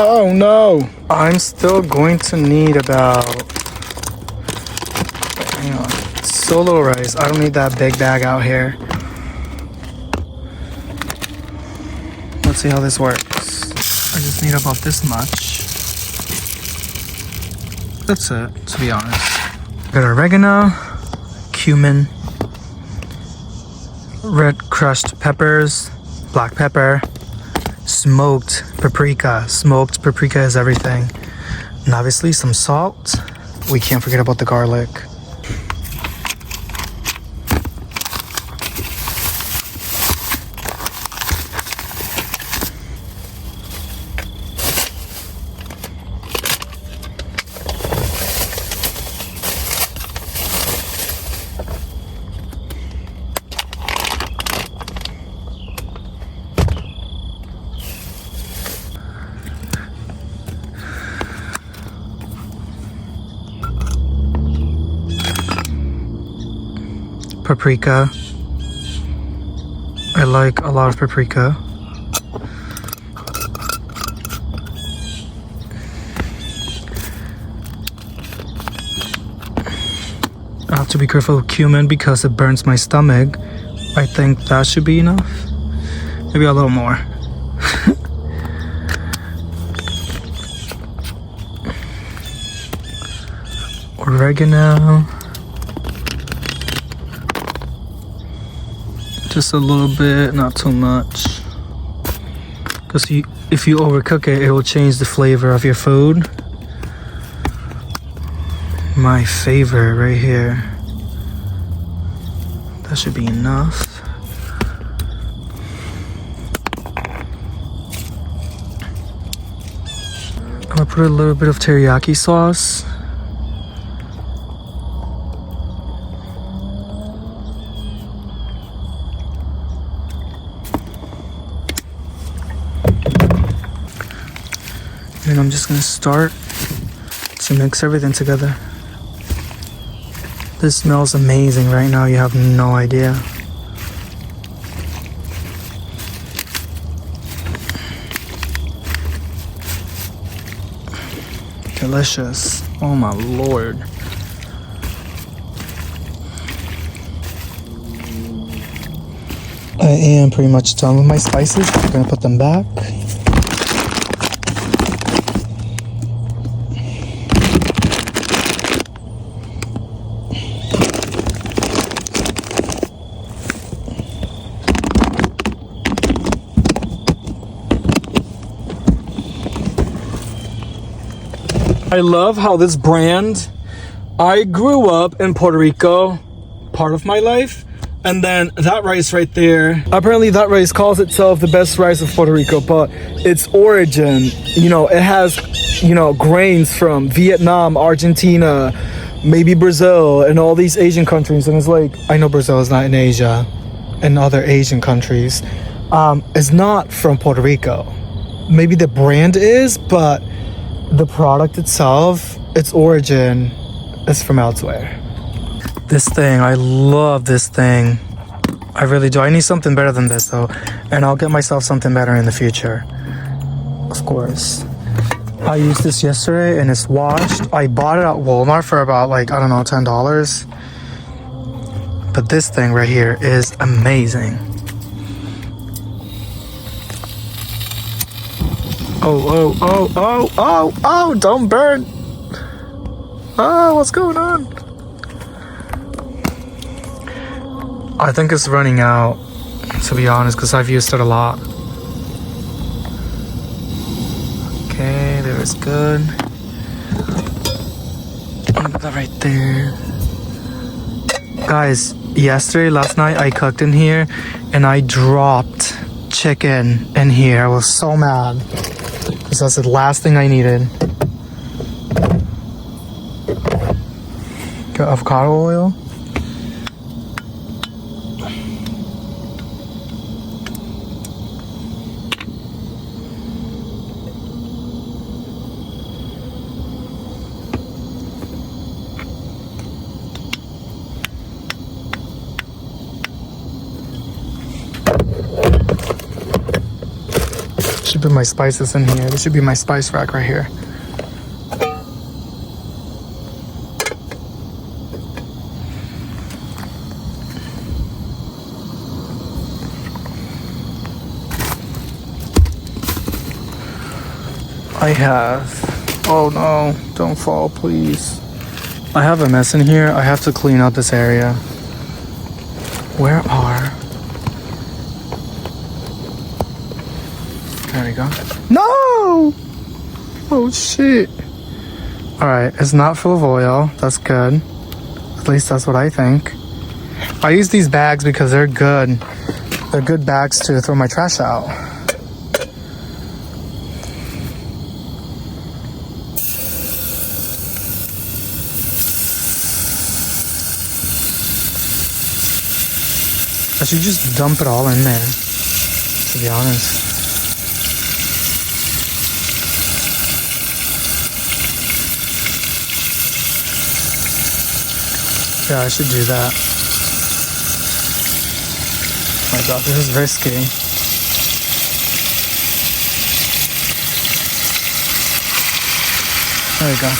Oh no! I'm still going to need about, hang on, so little rice. I don't need that big bag out here. Let's see how this works. I just need about this much. That's it, to be honest. Got oregano, cumin, red crushed peppers, black pepper, smoked paprika. Smoked paprika is everything. And obviously some salt. We can't forget about the garlic. Paprika. I like a lot of paprika. I have to be careful with cumin because it burns my stomach. I think that should be enough. Maybe a little more. Oregano. Just a little bit, not too much. Because if you overcook it, it will change the flavor of your food. My favorite right here. That should be enough. I'm gonna put a little bit of teriyaki sauce. And I'm just gonna start to mix everything together. This smells amazing right now, you have no idea. Delicious. Oh my lord. I am pretty much done with my spices. I'm gonna put them back. I love how this brand, I grew up in Puerto Rico, part of my life, and then that rice right there, apparently that rice calls itself the best rice of Puerto Rico, but its origin, you know, it has, you know, grains from Vietnam, Argentina, maybe Brazil, and all these Asian countries. And it's like, I know Brazil is not in Asia, and other Asian countries. It's not from Puerto Rico. Maybe the brand is, but the product itself, its origin is from elsewhere. This thing, I love this thing. I really do. I need something better than this though. And I'll get myself something better in the future. Of course. I used this yesterday and it's washed. I bought it at Walmart for about like, I don't know, $10. But this thing right here is amazing. Oh, don't burn. Oh, what's going on? I think it's running out, to be honest, because I've used it a lot. Okay, there is good. Put that right there. Guys, last night I cooked in here and I dropped chicken in here. I was so mad. Because that's the last thing I needed. Got avocado oil. should put my spices in here. This should be my spice rack right here. I have, oh no, don't fall please. I have a mess in here. I have to clean out this area. Where are, there we go. No! Oh shit. Alright, it's not full of oil. That's good. At least that's what I think. I use these bags because they're good. They're good bags to throw my trash out. I should just dump it all in there, to be honest. Yeah, I should do that. Oh my god, this is risky. There we go.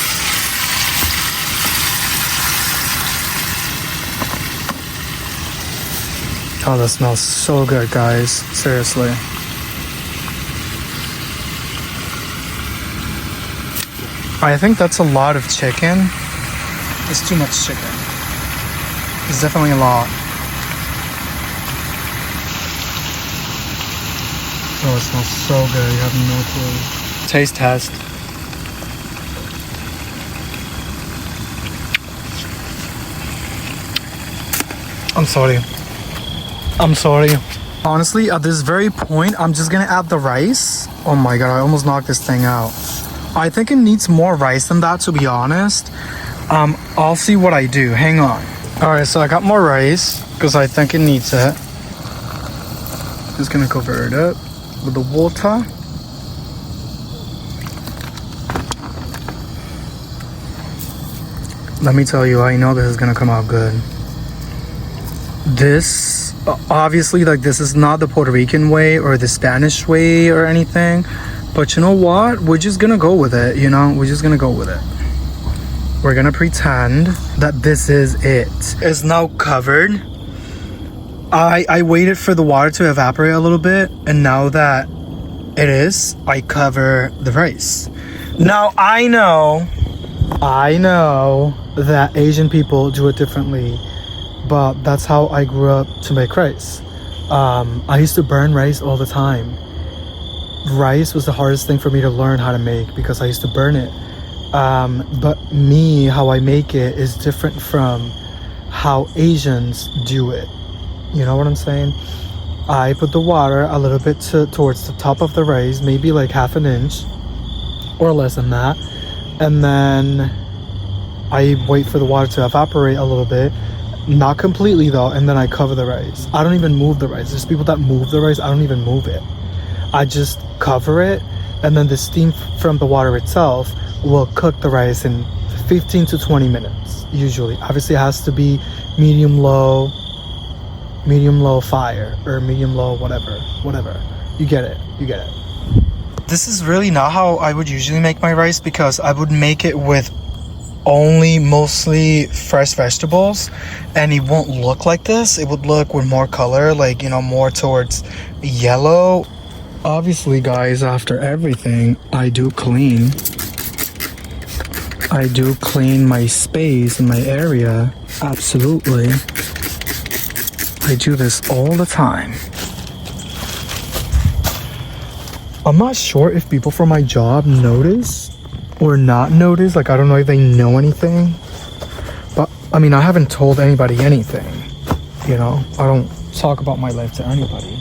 Oh, that smells so good, guys. Seriously. I think that's a lot of chicken. It's too much chicken. It's definitely a lot. Oh, it smells so good. You have no clue. Taste test. I'm sorry. I'm sorry. Honestly, at this very point, I'm just gonna add the rice. Oh my god, I almost knocked this thing out. I think it needs more rice than that, to be honest. I'll see what I do. Hang on. Alright, so I got more rice because I think it needs it. Just gonna cover it up with the water. Let me tell you, I know this is gonna come out good. This, obviously, like, this is not the Puerto Rican way or the Spanish way or anything, but you know what? We're just gonna go with it, you know? We're just gonna go with it. We're gonna pretend that this is it. It's now covered. I waited for the water to evaporate a little bit, and now that it is, I cover the rice. Now, I know that Asian people do it differently, but that's how I grew up to make rice. I used to burn rice all the time. Rice was the hardest thing for me to learn how to make because I used to burn it. But me, how I make it is different from how Asians do it. You know what I'm saying? I put the water a little bit towards the top of the rice, maybe like half an inch or less than that. And then I wait for the water to evaporate a little bit. Not completely though, and then I cover the rice. I don't even move the rice. There's people that move the rice. I don't even move it. I just cover it, and then the steam from the water itself will cook the rice in 15 to 20 minutes, usually. Obviously, it has to be medium low fire, or medium low, whatever. You get it. This is really not how I would usually make my rice, because I would make it with only mostly fresh vegetables, and it won't look like this. It would look with more color, like, you know, more towards yellow. Obviously, guys, after everything, I do clean my space and my area. Absolutely. I do this all the time. I'm not sure if people from my job notice or not notice. Like, I don't know if they know anything, but I mean, I haven't told anybody anything, you know. I don't talk about my life to anybody.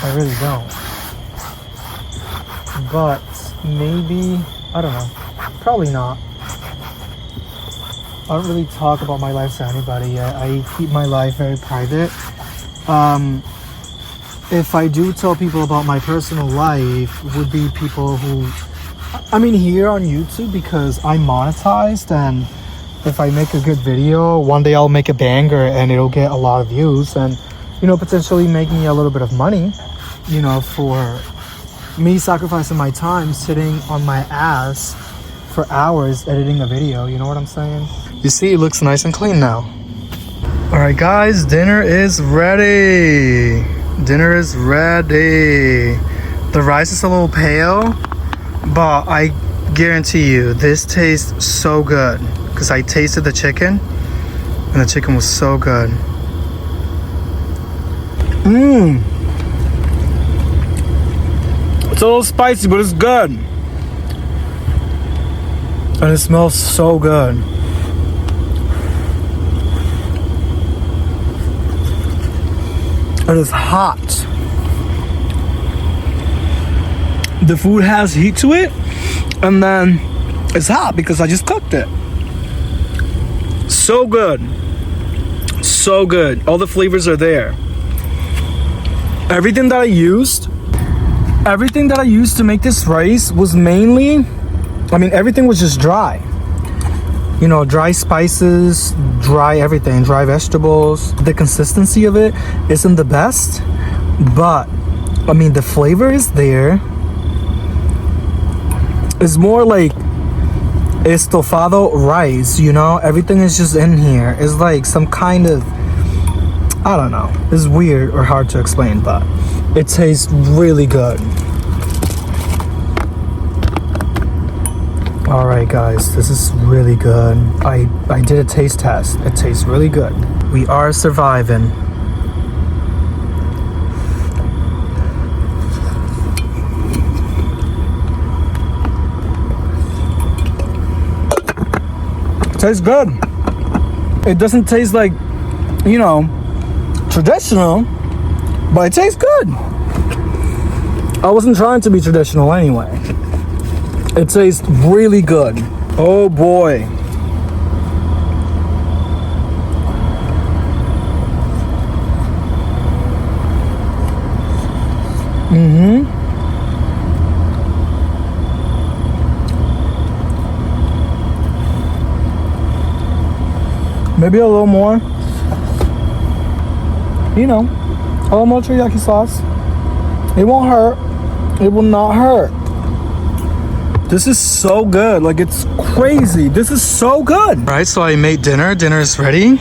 I really don't, but maybe, I don't know, probably not. I don't really talk about my life to anybody yet. I keep my life very private. If I do tell people about my personal life, would be people who, I mean, here on YouTube, because I'm monetized, and if I make a good video, one day I'll make a banger and it'll get a lot of views, and you know, potentially make me a little bit of money, you know, for me sacrificing my time sitting on my ass for hours editing a video. You know what I'm saying? You see, it looks nice and clean now. All right, guys, dinner is ready. Dinner is ready. The rice is a little pale, but I guarantee you this tastes so good because I tasted the chicken and the chicken was so good. It's a little spicy, but it's good. And it smells so good. And it's hot. The food has heat to it, and then it's hot because I just cooked it. So good. So good. All the flavors are there. Everything that I used to make this rice was mainly, everything was just dry. You know, dry spices, dry everything, dry vegetables. The consistency of it isn't the best, but the flavor is there. It's more like estofado rice, you know? Everything is just in here. It's like some kind of, I don't know. It's weird or hard to explain, but it tastes really good. All right, guys, this is really good. I did a taste test. It tastes really good. We are surviving. Tastes good. It doesn't taste like, you know, traditional, but it tastes good. I wasn't trying to be traditional anyway. It tastes really good. Oh boy. Maybe a little more. You know, a little more teriyaki sauce. It won't hurt. It will not hurt. This is so good. Like, it's crazy. This is so good. All right, so I made dinner. Dinner is ready.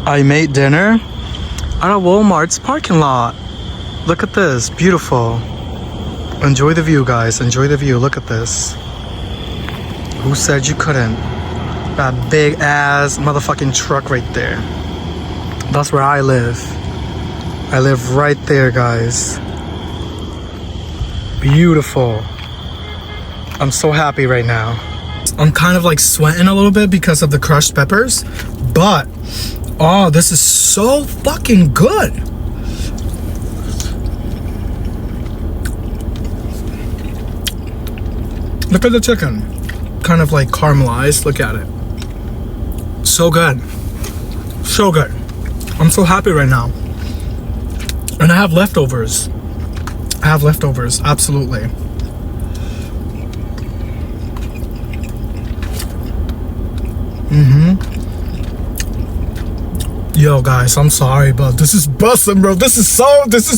I made dinner at a Walmart's parking lot. Look at this. Beautiful. Enjoy the view, guys. Enjoy the view. Look at this. Who said you couldn't? That big ass motherfucking truck right there. That's where I live. I live right there, guys. Beautiful. I'm so happy right now. I'm kind of like sweating a little bit because of the crushed peppers, but oh, this is so fucking good. Look at the chicken. Kind of like caramelized. Look at it. So good. So good. I'm so happy right now. And I have leftovers. Absolutely. Yo, guys, I'm sorry, but this is bussin', bro. This is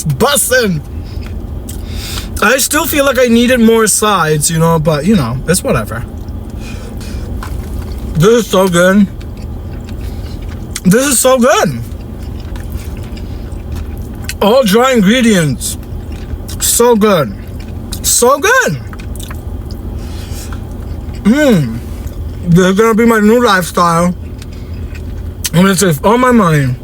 bussin'. I still feel like I needed more sides, you know, but, you know, it's whatever. This is so good. This is so good. All dry ingredients. So good. So good. This is gonna be my new lifestyle. I'm gonna save all my money.